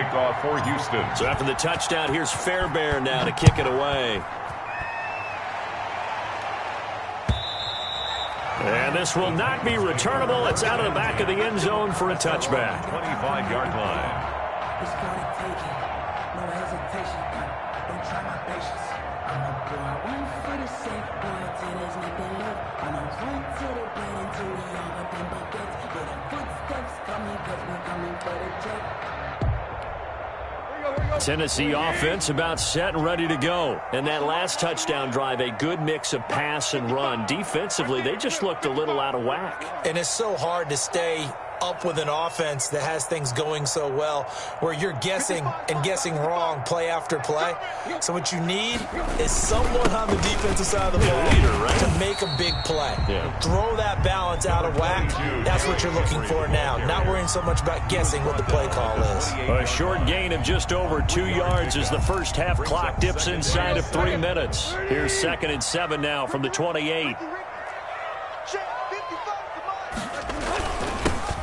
kickoff for Houston. So after the touchdown, here's Fairbairn now to kick it away. And this will not be returnable. It's out of the back of the end zone for a touchback. 25-yard line. It's gonna take it. No hesitation. Don't try my patience. I'm a boy. One for the safe boy till there's nothing left. I'm a run to the bed until we all up in buckets. Yeah, the footsteps coming, cause we're coming for the check. Tennessee offense about set and ready to go. And that last touchdown drive, a good mix of pass and run. Defensively, they just looked a little out of whack. And it's so hard to stay up with an offense that has things going so well, where you're guessing and guessing wrong play after play. So what you need is someone on the defensive side of the ball to make a big play. Throw that balance out of whack. That's what you're looking for now. Not worrying so much about guessing what the play call is. A short gain of just over 2 yards as the first half clock dips inside of 3 minutes. Here's 2nd and 7 now from the 28.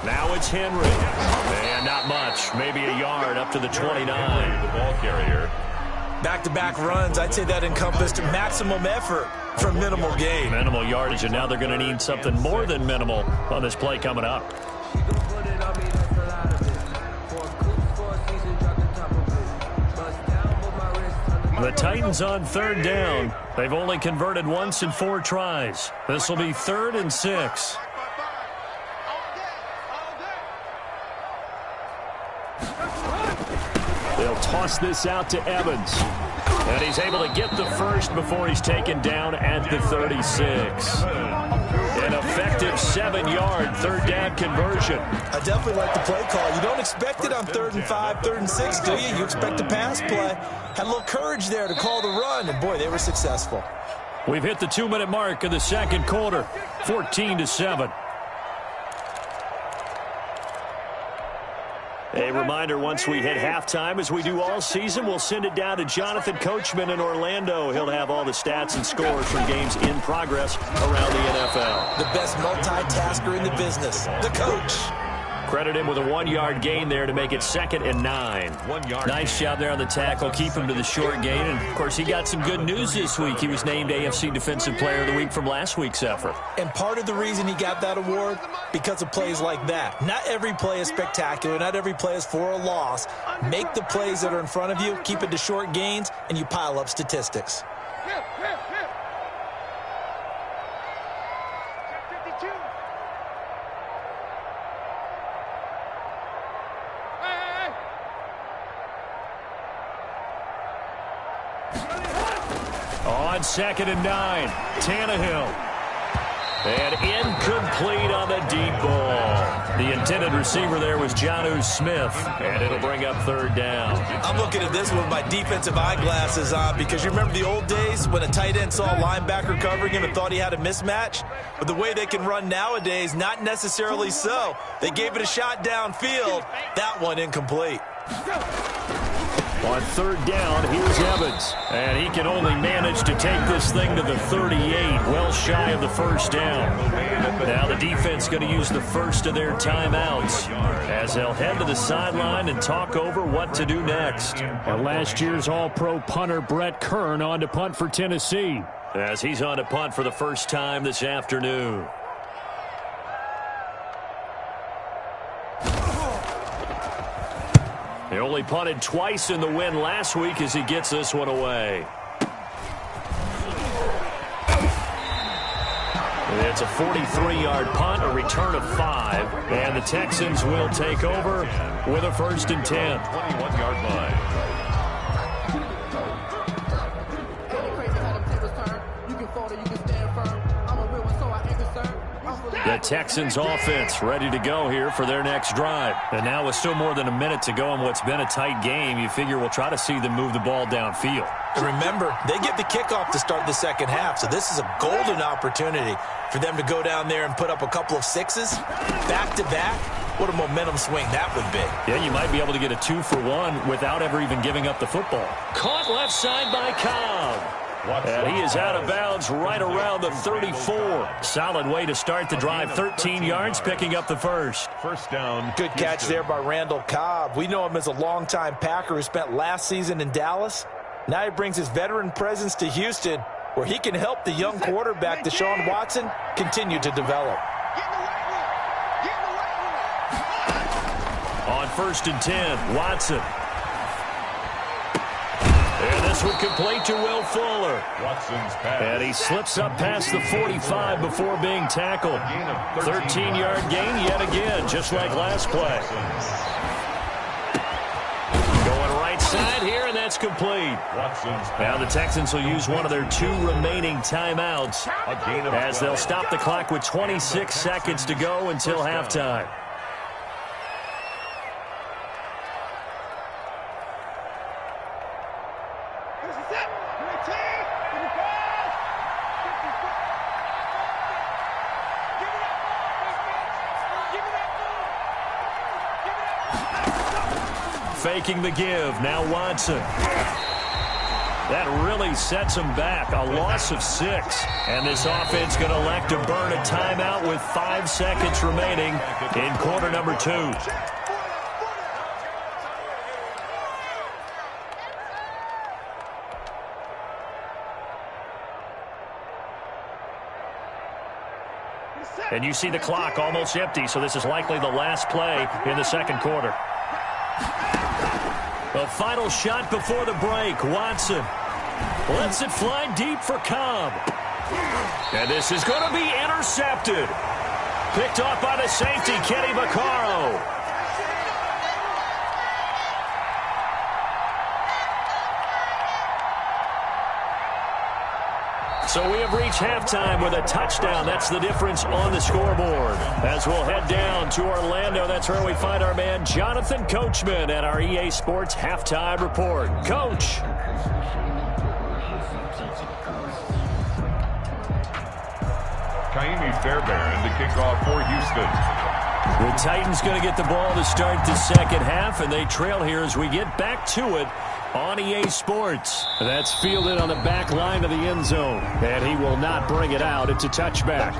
Now it's Henry. And not much. Maybe a yard up to the 29. The ball carrier. Back-to-back runs, I'd say that encompassed maximum effort for minimal gain. Minimal yardage, and now they're going to need something more than minimal on this play coming up. The Titans on 3rd down. They've only converted once in 4 tries. This will be 3rd and 6. They'll toss this out to Evans. And he's able to get the first before he's taken down at the 36. An effective 7-yard 3rd down conversion. I definitely like the play call. You don't expect it on 3rd and 5, 3rd and 6, do you? You expect a pass play. Had a little courage there to call the run, and boy, they were successful. We've hit the 2-minute mark of the 2nd quarter, 14-7. A reminder, once we hit halftime, as we do all season, we'll send it down to Jonathan Coachman in Orlando. He'll have all the stats and scores from games in progress around the NFL. The best multitasker in the business, the coach. Credit him with a 1-yard gain there to make it 2nd and 9. 1 yard. Nice job there on the tackle. Keep him to the short gain. And, of course, he got some good news this week. He was named AFC Defensive Player of the Week from last week's effort. And part of the reason he got that award, because of plays like that. Not every play is spectacular. Not every play is for a loss. Make the plays that are in front of you, keep it to short gains, and you pile up statistics. On 2nd and 9, Tannehill. And incomplete on the deep ball. The intended receiver there was Jonnu Smith, and it'll bring up 3rd down. I'm looking at this with my defensive eyeglasses on, because you remember the old days when a tight end saw a linebacker covering him and thought he had a mismatch? But the way they can run nowadays, not necessarily so. They gave it a shot downfield. That one incomplete. On 3rd down, here's Evans. And he can only manage to take this thing to the 38, well shy of the 1st down. Now the defense going to use the first of their timeouts as they'll head to the sideline and talk over what to do next. And last year's All-Pro punter Brett Kern on to punt for Tennessee. As he's on to punt for the first time this afternoon. He only punted twice in the win last week as he gets this one away. It's a 43-yard punt, a return of 5, and the Texans will take over with a 1st and 10. 21-yard line. The Texans offense ready to go here for their next drive. And now with still more than a minute to go in what's been a tight game, you figure we'll try to see them move the ball downfield. And remember, they get the kickoff to start the 2nd half, so this is a golden opportunity for them to go down there and put up a couple of 6s back-to-back. What a momentum swing that would be. Yeah, you might be able to get a 2-for-1 without ever even giving up the football. Caught left side by Cobb. And he is out of bounds right around the 34. Solid way to start the drive. 13 yards, picking up the first. First down. Good catch there by Randall Cobb. We know him as a longtime Packer who spent last season in Dallas. Now he brings his veteran presence to Houston, where he can help the young quarterback, Deshaun Watson, continue to develop. On 1st and 10, Watson. And this one complete to Will Fuller. Watson's pass. And he slips up past the 45 before being tackled. 13-yard gain yet again, just like last play. Going right side here, and that's complete. Now the Texans will use one of their 2 remaining timeouts as they'll stop the clock with 26 seconds to go until halftime. Faking the give. Now Watson. That really sets him back. A loss of 6. And this offense going to elect to burn a timeout with 5 seconds remaining in quarter number 2. And you see the clock almost empty, so this is likely the last play in the second quarter. A final shot before the break. Watson lets it fly deep for Cobb. And this is going to be intercepted. Picked off by the safety, Kenny Vaccaro. So we have reached halftime with a touchdown. That's the difference on the scoreboard. As we'll head down to Orlando, that's where we find our man Jonathan Coachman at our EA Sports Halftime Report. Coach. Kaimi Fairbairn to kick off for Houston. The Titans going to get the ball to start the second half, and they trail here as we get back to it on EA Sports. That's fielded on the back line of the end zone, and he will not bring it out. It's a touchback.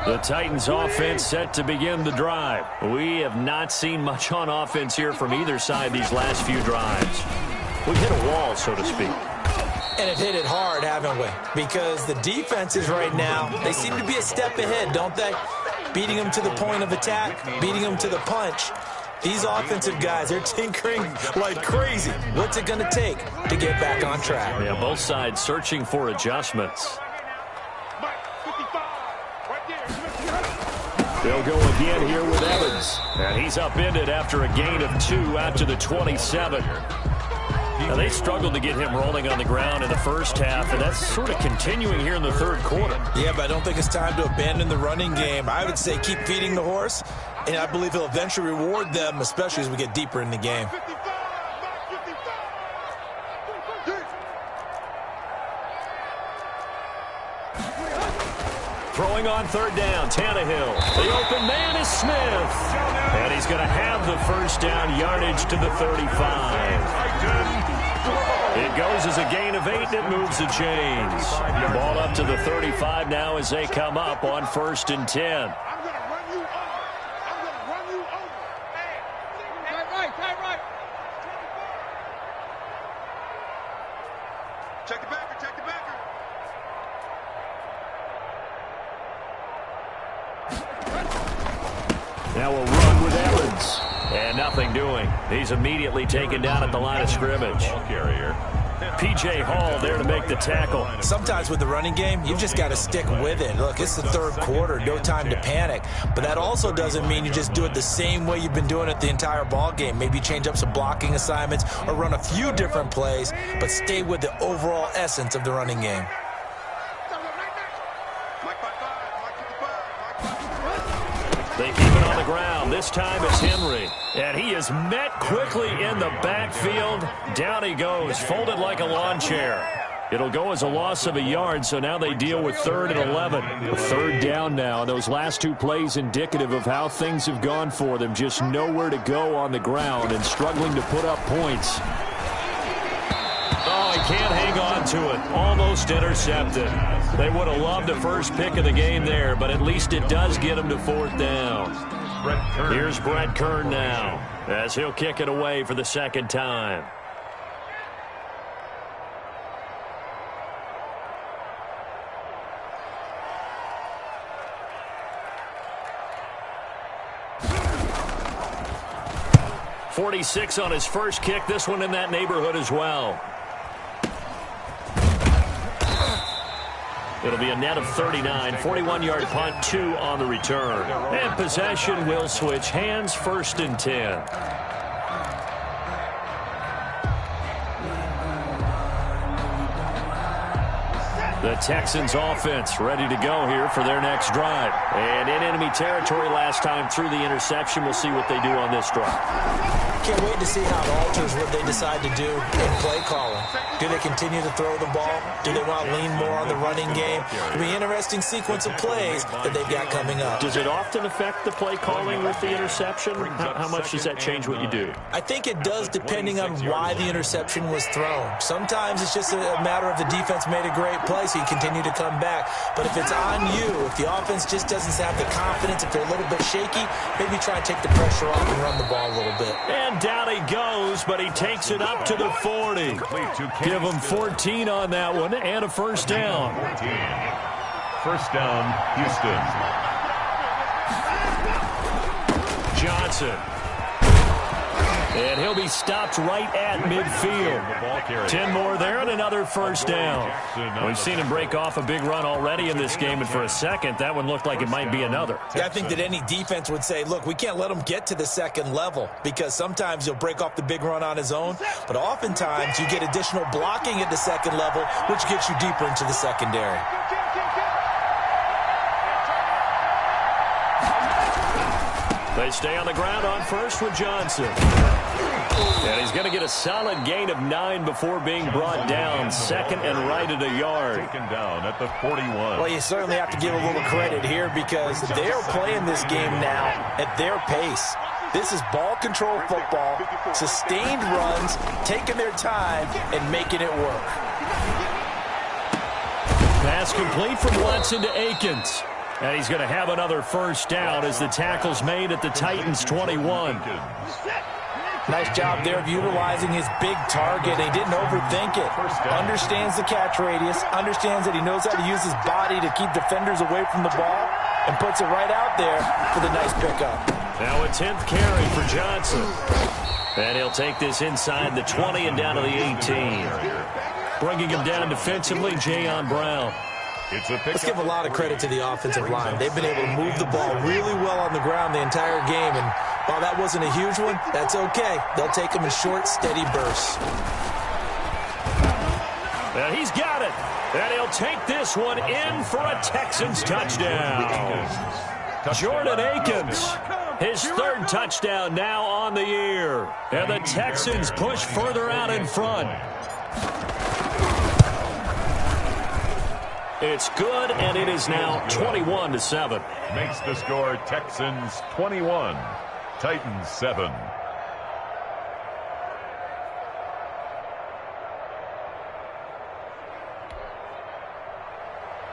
The Titans offense set to begin the drive. We have not seen much on offense here from either side these last few drives. We've hit a wall, so to speak. And have hit it hard, haven't we? Because the defenses right now, they seem to be a step ahead, don't they? Beating them to the point of attack, beating them to the punch. These offensive guys, they're tinkering like crazy. What's it going to take to get back on track? Yeah, both sides searching for adjustments. They'll go again here with Evans. And he's upended after a gain of 2 out to the 27. Now, they struggled to get him rolling on the ground in the first half, and that's sort of continuing here in the third quarter. Yeah, but I don't think it's time to abandon the running game. I would say keep feeding the horse, and I believe he'll eventually reward them, especially as we get deeper in the game. Throwing on third down, Tannehill. The open man is Smith. And he's going to have the first down, yardage to the 35. It goes as a gain of 8, and it moves the chains. Ball up to the 35 now as they come up on 1st and 10. Check the backer, check the backer. Now we'll run with Evans. And nothing doing. He's immediately taken down at the line of scrimmage. Ball carrier. P.J. Hall there to make the tackle. Sometimes with the running game, you've just got to stick with it. Look, it's the third quarter, no time to panic. But that also doesn't mean you just do it the same way you've been doing it the entire ball game. Maybe change up some blocking assignments or run a few different plays, but stay with the overall essence of the running game. They keep it on the ground. This time it's Henry. And he is met quickly in the backfield. Down he goes, folded like a lawn chair. It'll go as a loss of a yard, so now they deal with 3rd and 11. Third down now. Those last two plays indicative of how things have gone for them. Just nowhere to go on the ground and struggling to put up points. Oh, he can't hang on to it. Almost intercepted. They would have loved the first pick of the game there, but at least it does get him to 4th down. Here's Brett Kern now, as he'll kick it away for the second time. .46 on his first kick. This one in that neighborhood as well. It'll be a net of 39, 41-yard punt, 2 on the return. And possession will switch hands, 1st and 10. The Texans offense ready to go here for their next drive. And in enemy territory last time through the interception. We'll see what they do on this drive. Can't wait to see how it alters what they decide to do in play calling. Do they continue to throw the ball? Do they want to lean more on the running game? It'll be an interesting sequence of plays that they've got coming up. Does it often affect the play calling with the interception? How much does that change what you do? I think it does depending on why the interception was thrown. Sometimes it's just a matter of the defense made a great play, so you continue to come back. But if it's on you, if the offense just doesn't have the confidence, if they're a little bit shaky, maybe try and take the pressure off and run the ball a little bit. And down he goes, but he takes it up to the 40. Give him 14 on that one and a 1st down. 1st down, Houston. Johnson. And he'll be stopped right at midfield. 10 more there and another 1st down. We've seen him break off a big run already in this game, and for a second, that one looked like it might be another. Yeah, I think that any defense would say, look, we can't let him get to the second level, because sometimes he'll break off the big run on his own, but oftentimes you get additional blocking at the second level, which gets you deeper into the secondary. They stay on the ground on 1st with Johnson. And he's going to get a solid gain of 9 before being brought down. 2nd and right at a yard. Taken down at the 41. Well, you certainly have to give a little credit here because they're playing this game now at their pace. This is ball control football, sustained runs, taking their time, and making it work. Pass complete from Watson to Akins. And he's going to have another 1st down as the tackle's made at the Titans' 21. Nice job there of utilizing his big target. He didn't overthink it. Understands the catch radius, understands that he knows how to use his body to keep defenders away from the ball, and puts it right out there for the nice pickup. Now a 10th carry for Johnson. And he'll take this inside the 20 and down to the 18. Bringing him down defensively, Jayon Brown. Let's give a lot of credit to the offensive line. They've been able to move the ball really well on the ground the entire game, and while that wasn't a huge one, that's okay. They'll take them in short, steady bursts. And he's got it. And he'll take this one in for a Texans touchdown. Jordan Akins, his 3rd touchdown now on the year. And the Texans push further out in front. It's good, and it is now 21-7. Makes the score Texans 21, Titans 7.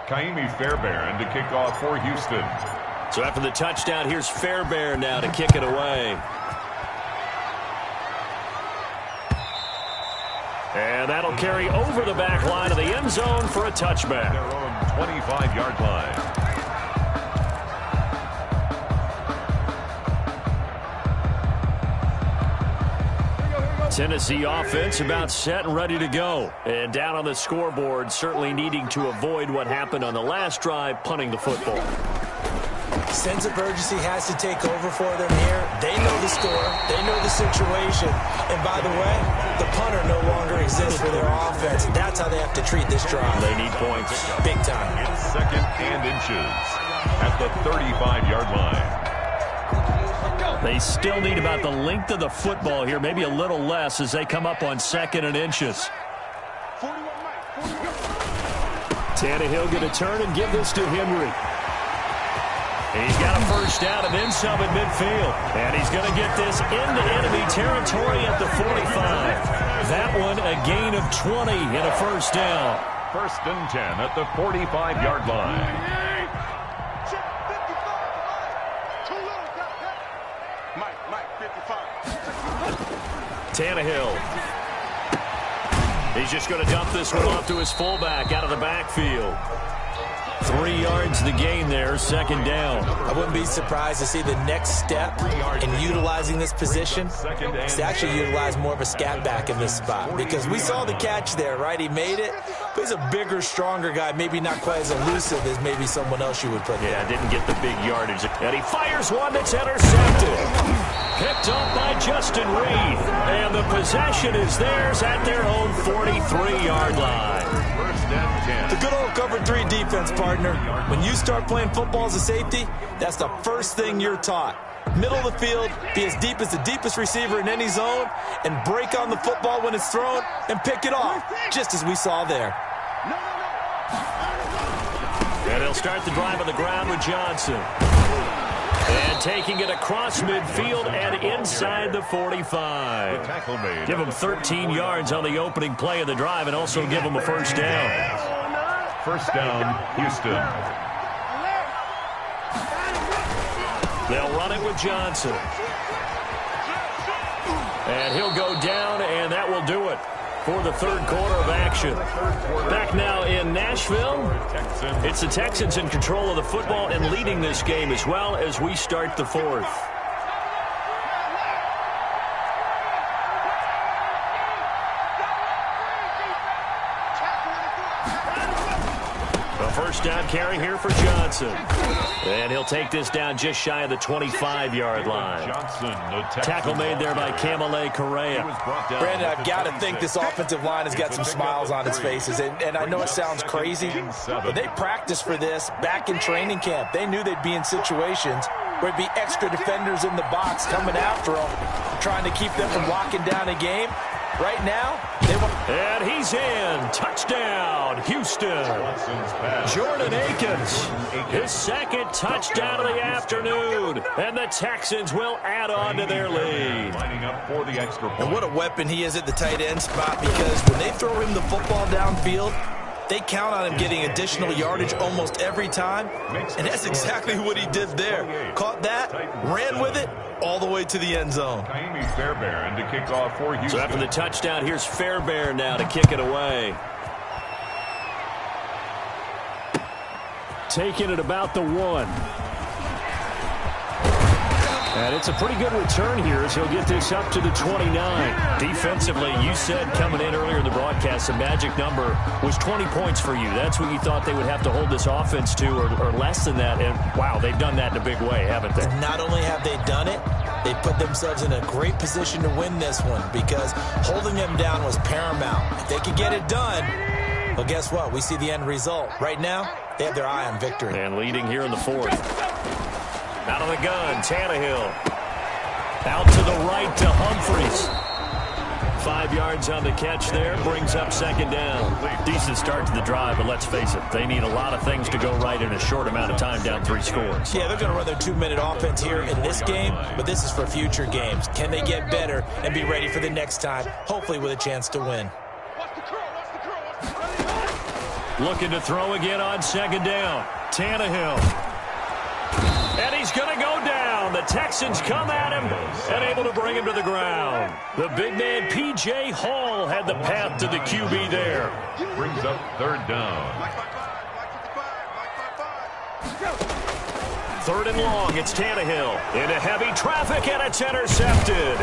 Kaimi Fairbairn to kick off for Houston. So after the touchdown, here's Fairbairn now to kick it away. And that'll carry over the back line of the end zone for a touchback. Their own 25-yard line. Tennessee offense about set and ready to go. And down on the scoreboard, certainly needing to avoid what happened on the last drive, punting the football. Sense of urgency has to take over for them here. They know the score. They know the situation. And by the way, the punter no longer exists for their offense. That's how they have to treat this drive. They need points. Big time. It's 2nd and inches at the 35-yard line. They still need about the length of the football here, maybe a little less as they come up on 2nd and inches. Tannehill going to turn and give this to Henry. He's got a first down and then some at midfield. And he's going to get this into enemy territory at the 45. That one a gain of 20 and a first down. 1st and 10 at the 45-yard line. Tannehill. He's just going to dump this one off to his fullback out of the backfield. 3 yards the gain there, 2nd down. I wouldn't be surprised to see the next step in utilizing this position is to actually utilize more of a scat back in this spot. Because we saw the catch there, right? He made it, but he's a bigger, stronger guy, maybe not quite as elusive as maybe someone else you would put there. Yeah, didn't get the big yardage. And he fires one that's intercepted. Picked up by Justin Reed. And the possession is theirs at their own 43-yard line. 1st and 10. The good old cover 3 defense, partner. When you start playing football as a safety, that's the first thing you're taught. Middle of the field, be as deep as the deepest receiver in any zone, and break on the football when it's thrown and pick it off, just as we saw there. And he'll start the drive on the ground with Johnson. And taking it across midfield and inside the 45. Give him 13 yards on the opening play of the drive and also give him a first down. 1st down, Houston. They'll run it with Johnson. And he'll go down, and that will do it for the 3rd quarter of action. Back now in Nashville. It's the Texans in control of the football and leading this game as well as we start the 4th. A first down carry here for Johnson. And he'll take this down just shy of the 25-yard line. Tackle made there by Kamale Correa. Brandon, I've got to think this offensive line has got some smiles on its faces. And I know it sounds crazy, but they practiced for this back in training camp. They knew they'd be in situations where it'd be extra defenders in the box coming after them, trying to keep them from locking down a game. Right now, they want... And he's in. Touchdown, Houston. Jordan Akins, his 2nd touchdown of the afternoon. And the Texans will add on to their lead. Lining up for the extra point. And what a weapon he is at the tight end spot, because when they throw him the football downfield, they count on him getting additional yardage almost every time. And that's exactly what he did there. Caught that, ran with it, all the way to the end zone. Fairbairn to kick off for Houston. So after the touchdown, here's Fairbairn now to kick it away. Taking it about the 1. And it's a pretty good return here as he'll get this up to the 29. Defensively, you said coming in earlier in the broadcast, the magic number was 20 points for you. That's what you thought they would have to hold this offense to, or less than that. And, wow, they've done that in a big way, haven't they? Not only have they done it, they put themselves in a great position to win this one, because holding them down was paramount. If they could get it done, well, guess what? We see the end result. Right now, they have their eye on victory. And leading here in the 4th. Out of the gun, Tannehill. Out to the right to Humphries. 5 yards on the catch there, brings up 2nd down. Decent start to the drive, but let's face it, they need a lot of things to go right in a short amount of time, down 3 scores. Yeah, they're going to run their 2-minute offense here in this game, but this is for future games. Can they get better and be ready for the next time, hopefully with a chance to win? Looking to throw again on 2nd down. Tannehill. And he's going to go down. The Texans come at him and able to bring him to the ground. The big man, P.J. Hall, had the path to the QB there. Brings up 3rd down. 3rd and long, it's Tannehill. Into heavy traffic, and it's intercepted.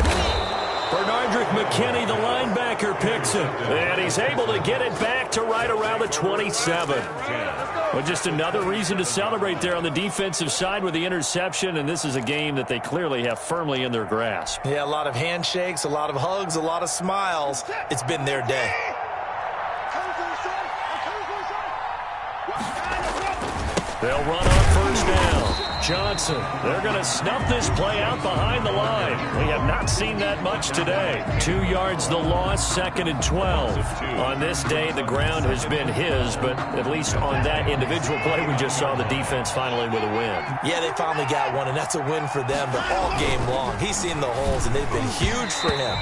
Bernardrick McKinney, the linebacker, picks it. And he's able to get it back to right around the 27. Well, just another reason to celebrate there on the defensive side with the interception, and this is a game that they clearly have firmly in their grasp. Yeah, a lot of handshakes, a lot of hugs, a lot of smiles. It's been their day. They'll run on first down. Johnson, they're going to snuff this play out behind the line. We have not seen that much today. 2 yards the loss, 2nd and 12. On this day, the ground has been his, but at least on that individual play, we just saw the defense finally with a win. Yeah, they finally got one, and that's a win for them, but all game long, he's seen the holes, and they've been huge for him.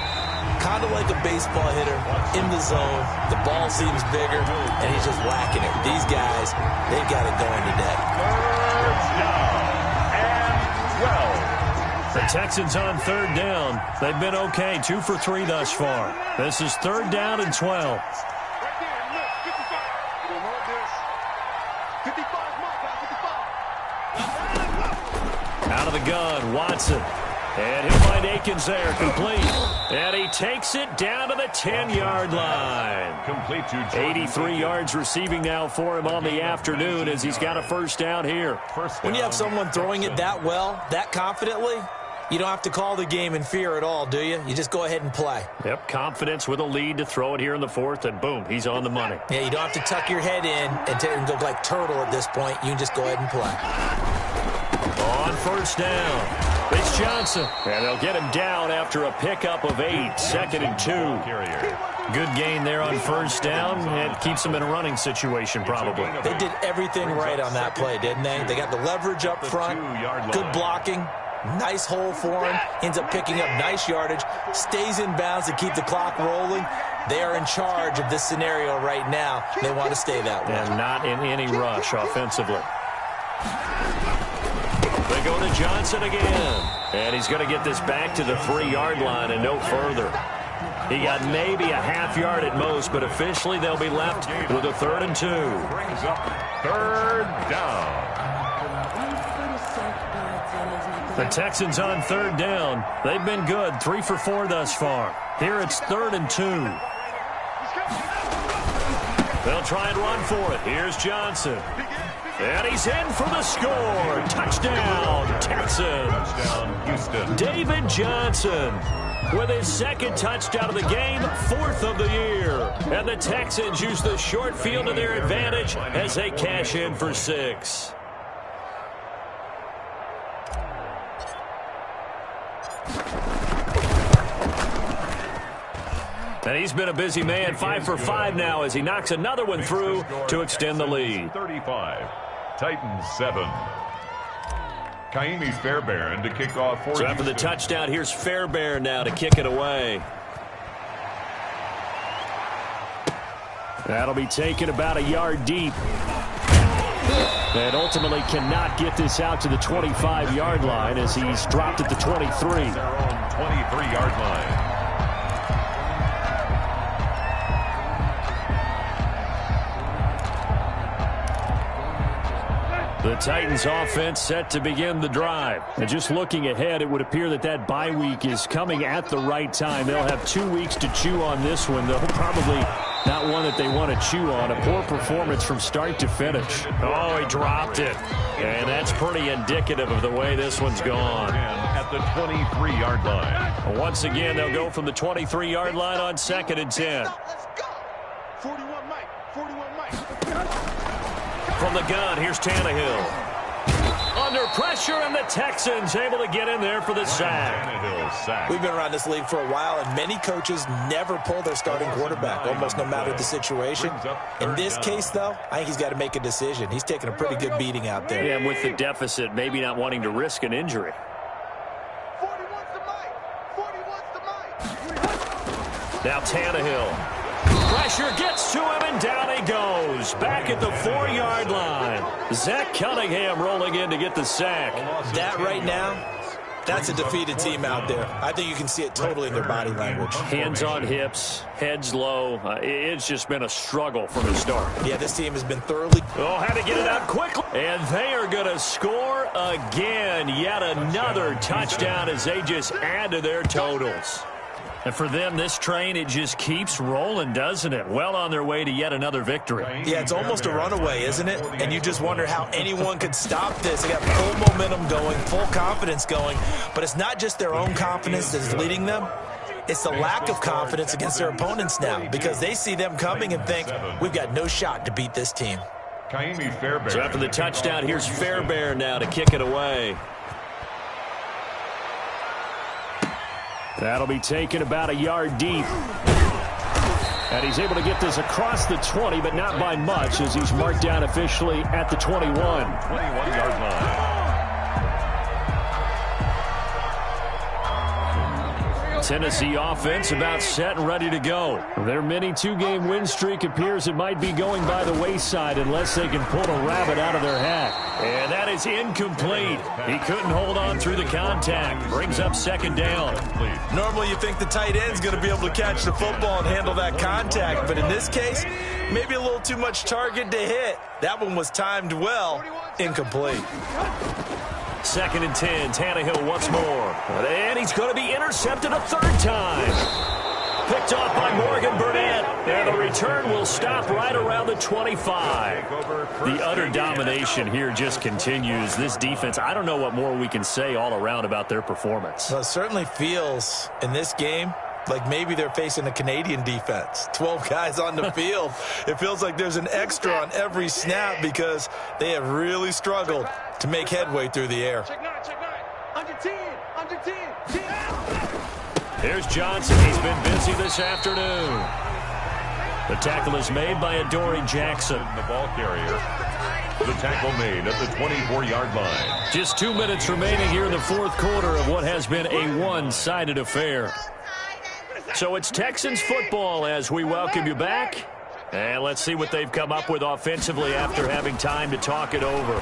Kind of like a baseball hitter in the zone. The ball seems bigger, and he's just whacking it. These guys, they've got it going today. First down and 12. The Texans on 3rd down. They've been okay, 2 for 3 thus far. This is 3rd down and 12. Out of the gun, Watson. And he'll find Akins there, complete. And he takes it down to the 10-yard line. Complete to 83 yards receiving now for him on the afternoon as he's got a first down here. When you have someone throwing it that well, that confidently, you don't have to call the game in fear at all, do you? You just go ahead and play. Yep, confidence with a lead to throw it here in the 4th, and boom, he's on the money. Yeah, you don't have to tuck your head in and go like turtle at this point. You can just go ahead and play. On first down, it's Johnson. And they'll get him down after a pickup of 8, 2nd and 2. Good gain there on first down, and keeps him in a running situation probably. They did everything right on that play, didn't they? They got the leverage up front, good blocking, nice hole for him, ends up picking up nice yardage, stays in bounds to keep the clock rolling. They are in charge of this scenario right now. They want to stay that way. And not in any rush offensively. They go to Johnson again. And he's going to get this back to the 3-yard line and no further. He got maybe a half yard at most, but officially they'll be left with a 3rd and 2. Brings up 3rd down. The Texans on 3rd down. They've been good, 3 for 4 thus far. Here it's 3rd and 2. They'll try and run for it. Here's Johnson. And he's in for the score. Touchdown, Texans. Touchdown, Houston. David Johnson with his 2nd touchdown of the game, 4th of the year. And the Texans use the short field to their advantage as they cash in for 6. And he's been a busy man, 5 for 5 now as he knocks another one through to extend the lead. 35, Titans 7. Kaimi Fairbairn to kick off for So after the touchdown, here's Fairbairn now to kick it away. That'll be taken about a yard deep. And ultimately cannot get this out to the 25-yard line as he's dropped at the 23. Their own 23-yard line. The Titans offense set to begin the drive. And just looking ahead, it would appear that that bye week is coming at the right time. They'll have 2 weeks to chew on this one, though probably not one that they want to chew on. A poor performance from start to finish. Oh, he dropped it. And that's pretty indicative of the way this one's gone. At the 23-yard line. Once again, they'll go from the 23-yard line on 2nd and 10. Let's go. 41 Mike. 41 Mike. From the gun, here's Tannehill. Under pressure, and the Texans able to get in there for the sack. Tannehill sack. We've been around this league for a while, and many coaches never pull their starting quarterback, almost no matter the situation. In this case, though, I think he's got to make a decision. He's taking a pretty good beating out there. Yeah, and with the deficit, maybe not wanting to risk an injury. 41's the Mike. 41's the Mike. Now Tannehill. Pressure gets to him, and down he goes. Back at the 4-yard line. Zach Cunningham rolling in to get the sack. That right now, that's a defeated team out there. I think you can see it totally in their body language. Hands on hips, heads low. It's just been a struggle from the start. Yeah, this team has been thoroughly... Oh, had to get it out quickly. And they are going to score again. Yet another touchdown as they just add to their totals. And for them, this train, it just keeps rolling, doesn't it? Well on their way to yet another victory. Yeah, it's almost a runaway, isn't it? And you just wonder how anyone could stop this. They got full momentum going, full confidence going. But it's not just their own confidence that's leading them. It's the lack of confidence against their opponents now, because they see them coming and think, we've got no shot to beat this team. So after the touchdown, here's Fairbairn now to kick it away. That'll be taken about a yard deep. And he's able to get this across the 20, but not by much, as he's marked down officially at the 21. 21-yard line. Tennessee offense about set and ready to go. Their mini two-game win streak appears it might be going by the wayside unless they can pull a rabbit out of their hat. And that is incomplete. He couldn't hold on through the contact. Brings up second down. Normally you think the tight end's going to be able to catch the football and handle that contact, but in this case, maybe a little too much target to hit. That one was timed well. Incomplete. 2nd and 10. Tannehill once more. And he's going to be intercepted a third time. Picked off by Morgan Burnett. And the return will stop right around the 25. The utter domination here just continues. This defense, I don't know what more we can say all around about their performance. Well, it certainly feels in this game like maybe they're facing a Canadian defense. 12 guys on the field. It feels like there's an extra on every snap because they have really struggled to make headway through the air. Check 9. Under 10. Here's Johnson. He's been busy this afternoon. The tackle is made by Adoree Jackson. The ball carrier. The tackle made at the 24-yard line. Just 2 minutes remaining here in the fourth quarter of what has been a one-sided affair. So it's Texans football as we welcome you back. And let's see what they've come up with offensively after having time to talk it over.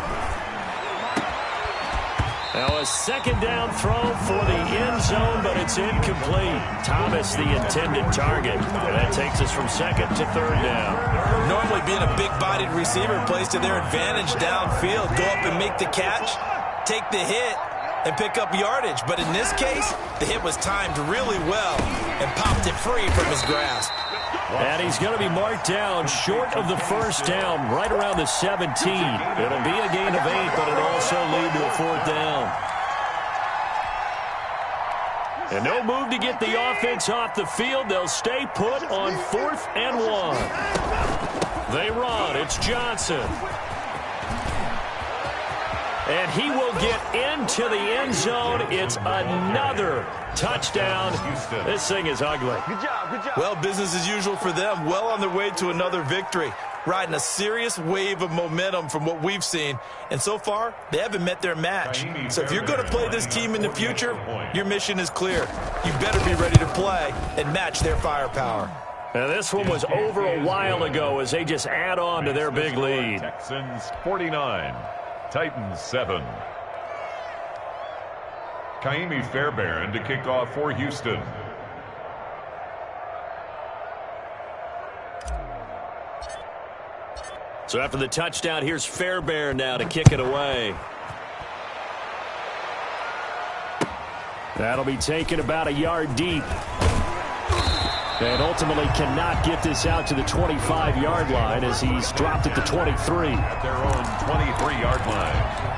Now a second down throw for the end zone, but it's incomplete. Thomas, the intended target. And that takes us from second to third down. Normally being a big-bodied receiver plays to their advantage downfield. Go up and make the catch, take the hit, and pick up yardage. But in this case, the hit was timed really well and popped it free from his grasp. And he's going to be marked down short of the first down, right around the 17. It'll be a gain of 8, but it'll also lead to a fourth down. And no move to get the offense off the field. They'll stay put on 4th and 1. They run. It's Johnson. And he will get into the end zone. It's another touchdown. This thing is ugly. Good job. Well, business as usual for them. Well on their way to another victory. Riding a serious wave of momentum from what we've seen. And so far, they haven't met their match. So if you're going to play this team in the future, your mission is clear. You better be ready to play and match their firepower. Now this one was over a while ago as they just add on to their big lead. Texans 49. Titans 7. Kaimi Fairbairn to kick off for Houston. So after the touchdown, here's Fairbairn now to kick it away. That'll be taken about a yard deep. And ultimately cannot get this out to the 25-yard line as he's dropped at the 23. At their own 23-yard line.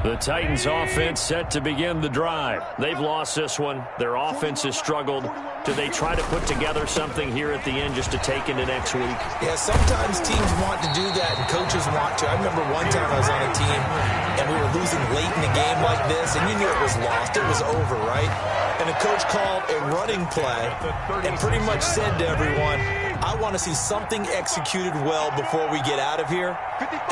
The Titans offense set to begin the drive. They've lost this one. Their offense has struggled. Do they try to put together something here at the end just to take into next week? Yeah, sometimes teams want to do that and coaches want to. I remember one time I was on a team and we were losing late in the game like this and you knew it was lost. It was over, right? And the coach called a running play and pretty much said to everyone, I want to see something executed well before we get out of here.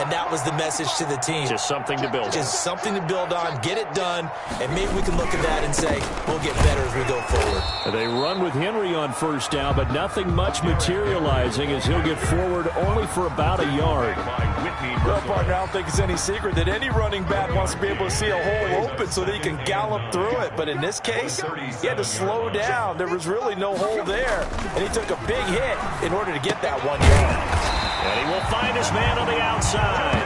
And that was the message to the team. Just something to build on. Just something to build on, get it done, and maybe we can look at that and say, we'll get better as we go forward. They run with Henry on first down, but nothing much materializing as he'll get forward only for about a yard. Well, partner, I don't think it's any secret that any running back wants to be able to see a hole open so that he can gallop through it. But in this case, he had to slow down. There was really no hole there, and he took a big hit in order to get that 1 yard. And he will find his man on the outside.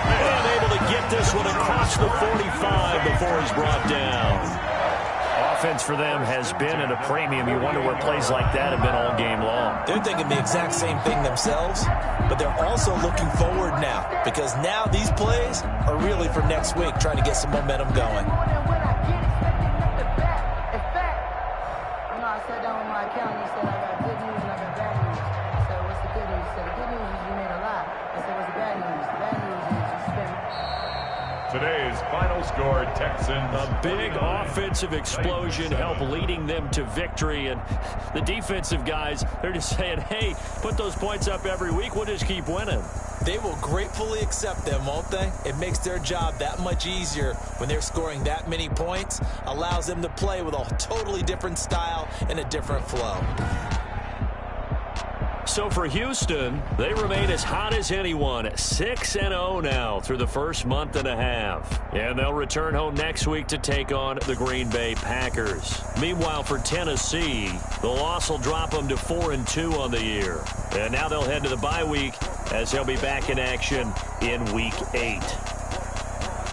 And able to get this one across the 45 before he's brought down. Offense for them has been at a premium. You wonder where plays like that have been all game long. They're thinking the exact same thing themselves, but they're also looking forward now because now these plays are really for next week, trying to get some momentum going. I sat down with my accountant. He said, I got good news and I got bad news. I said, what's the good news? He said, the good news is you made a lot. I said, what's the bad news? The bad news is you spent. Today's final score, Texans. A big offensive explosion helped leading them to victory. And the defensive guys, they're just saying, hey, put those points up every week. We'll just keep winning. They will gratefully accept them, won't they? It makes their job that much easier when they're scoring that many points. Allows them to play with a totally different style and a different flow. So for Houston, they remain as hot as anyone, 6-0 now through the first month and a half. And they'll return home next week to take on the Green Bay Packers. Meanwhile, for Tennessee, the loss will drop them to 4-2 on the year. And now they'll head to the bye week as they'll be back in action in Week 8.